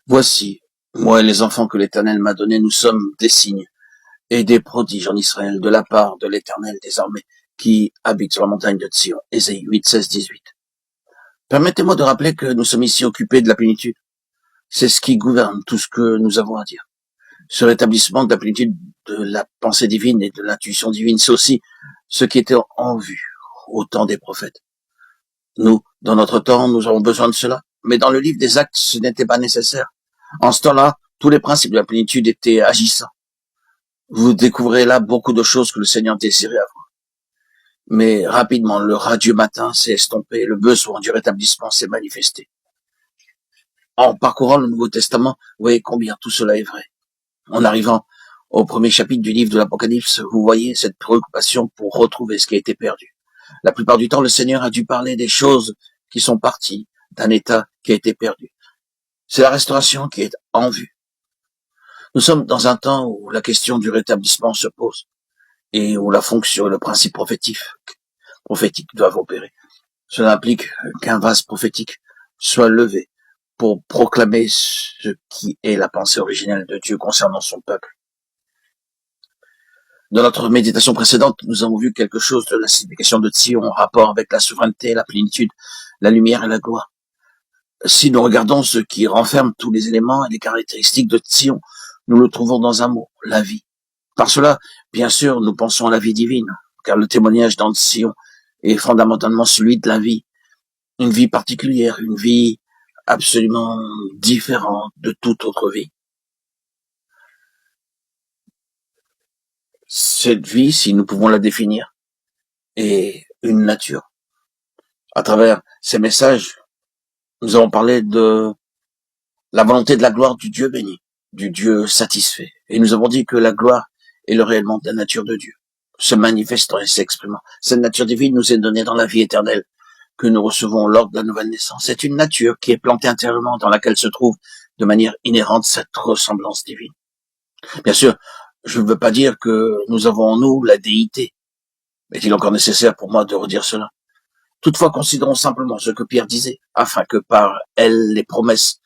Voici, moi et les enfants que l'Éternel m'a donnés, nous sommes des signes et des prodiges en Israël de la part de l'Éternel des armées qui habite sur la montagne de Sion. Ésaïe 8, 16, 18. Permettez-moi de rappeler que nous sommes ici occupés de la plénitude. C'est ce qui gouverne tout ce que nous avons à dire. Ce rétablissement de la plénitude de la pensée divine et de l'intuition divine, c'est aussi ce qui était en vue au temps des prophètes. Nous, dans notre temps, nous avons besoin de cela. Mais dans le livre des Actes, ce n'était pas nécessaire. En ce temps-là, tous les principes de la plénitude étaient agissants. Vous découvrez là beaucoup de choses que le Seigneur désirait avoir. Mais rapidement, le radieux matin s'est estompé, le besoin du rétablissement s'est manifesté. En parcourant le Nouveau Testament, vous voyez combien tout cela est vrai. En arrivant au premier chapitre du livre de l'Apocalypse, vous voyez cette préoccupation pour retrouver ce qui a été perdu. La plupart du temps, le Seigneur a dû parler des choses qui sont parties d'un état qui a été perdu. C'est la restauration qui est en vue. Nous sommes dans un temps où la question du rétablissement se pose et où la fonction et le principe prophétique doivent opérer. Cela implique qu'un vase prophétique soit levé pour proclamer ce qui est la pensée originelle de Dieu concernant son peuple. Dans notre méditation précédente, nous avons vu quelque chose de la signification de Sion en rapport avec la souveraineté, la plénitude, la lumière et la gloire. Si nous regardons ce qui renferme tous les éléments et les caractéristiques de Sion, nous le trouvons dans un mot, la vie. Par cela, bien sûr, nous pensons à la vie divine, car le témoignage dans Sion est fondamentalement celui de la vie. Une vie particulière, une vie absolument différente de toute autre vie. Cette vie, si nous pouvons la définir, est une nature. À travers ces messages, nous avons parlé de la volonté de la gloire du Dieu béni, du Dieu satisfait. Et nous avons dit que la gloire est le réellement de la nature de Dieu, se manifestant et s'exprimant. Cette nature divine nous est donnée dans la vie éternelle que nous recevons lors de la nouvelle naissance. C'est une nature qui est plantée intérieurement dans laquelle se trouve de manière inhérente cette ressemblance divine. Bien sûr, je ne veux pas dire que nous avons en nous la déité. Est-il encore nécessaire pour moi de redire cela? Toutefois, considérons simplement ce que Pierre disait, afin que par elle, les promesses,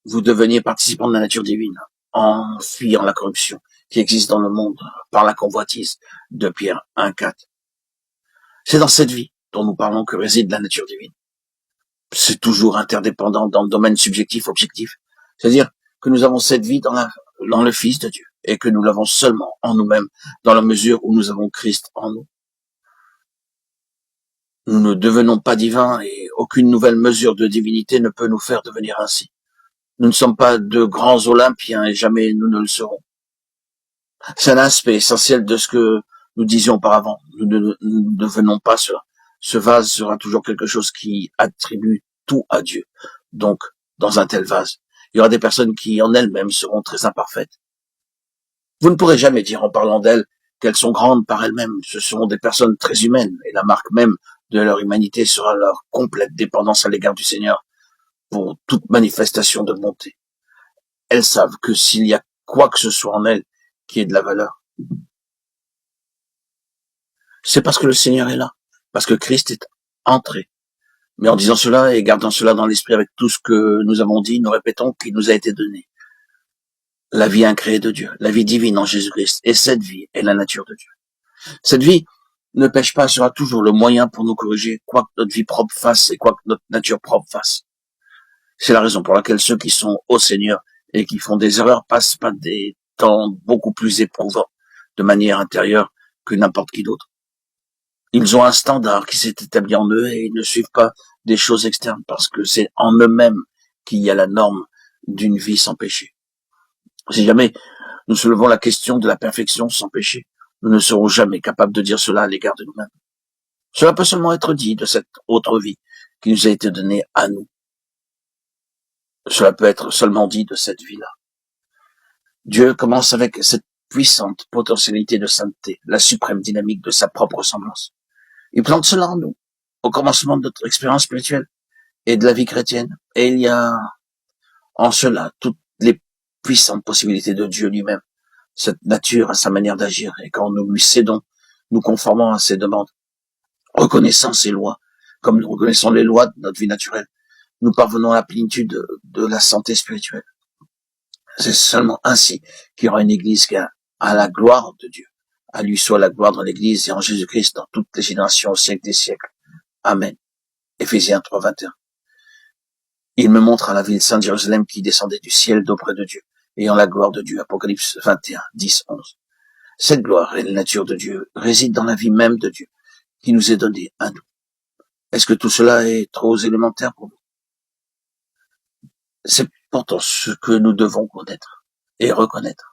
vous deveniez participants de la nature divine, en fuyant la corruption qui existe dans le monde par la convoitise de Pierre 1,4. C'est dans cette vie dont nous parlons que réside la nature divine. C'est toujours interdépendant dans le domaine subjectif-objectif. C'est-à-dire que nous avons cette vie dans le Fils de Dieu et que nous l'avons seulement en nous-mêmes dans la mesure où nous avons Christ en nous. Nous ne devenons pas divins et aucune nouvelle mesure de divinité ne peut nous faire devenir ainsi. Nous ne sommes pas de grands Olympiens et jamais nous ne le serons. C'est un aspect essentiel de ce que nous disions auparavant. Nous ne devenons pas cela. Ce vase sera toujours quelque chose qui attribue tout à Dieu. Donc, dans un tel vase, il y aura des personnes qui en elles-mêmes seront très imparfaites. Vous ne pourrez jamais dire en parlant d'elles qu'elles sont grandes par elles-mêmes. Ce sont des personnes très humaines et la marque même de leur humanité sera leur complète dépendance à l'égard du Seigneur pour toute manifestation de bonté. Elles savent que s'il y a quoi que ce soit en elles qui ait de la valeur, c'est parce que le Seigneur est là, parce que Christ est entré. Mais en disant cela et gardant cela dans l'esprit avec tout ce que nous avons dit, nous répétons qu'il nous a été donné la vie incréée de Dieu, la vie divine en Jésus-Christ. Et cette vie est la nature de Dieu. Cette vie ne pêche pas, sera toujours le moyen pour nous corriger, quoi que notre vie propre fasse et quoi que notre nature propre fasse. C'est la raison pour laquelle ceux qui sont au Seigneur et qui font des erreurs passent par des temps beaucoup plus éprouvants de manière intérieure que n'importe qui d'autre. Ils ont un standard qui s'est établi en eux et ils ne suivent pas des choses externes parce que c'est en eux-mêmes qu'il y a la norme d'une vie sans péché. Si jamais nous soulevons la question de la perfection sans péché, nous ne serons jamais capables de dire cela à l'égard de nous-mêmes. Cela peut seulement être dit de cette autre vie qui nous a été donnée à nous. Cela peut être seulement dit de cette vie-là. Dieu commence avec cette puissante potentialité de sainteté, la suprême dynamique de sa propre ressemblance. Il plante cela en nous, au commencement de notre expérience spirituelle et de la vie chrétienne. Et il y a en cela toutes les puissantes possibilités de Dieu lui-même, cette nature à sa manière d'agir. Et quand nous lui cédons, nous conformons à ses demandes, reconnaissant ses lois, comme nous reconnaissons les lois de notre vie naturelle, nous parvenons à la plénitude de la santé spirituelle. C'est seulement ainsi qu'il y aura une église qui a la gloire de Dieu. À lui soit la gloire dans l'église et en Jésus-Christ dans toutes les générations au siècle des siècles. Amen. Éphésiens 3, 21. Il me montre à la ville sainte Jérusalem qui descendait du ciel d'auprès de Dieu, ayant la gloire de Dieu. Apocalypse 21, 10, 11. Cette gloire et la nature de Dieu réside dans la vie même de Dieu, qui nous est donnée à nous. Est-ce que tout cela est trop élémentaire pour nous? C'est pourtant ce que nous devons connaître et reconnaître.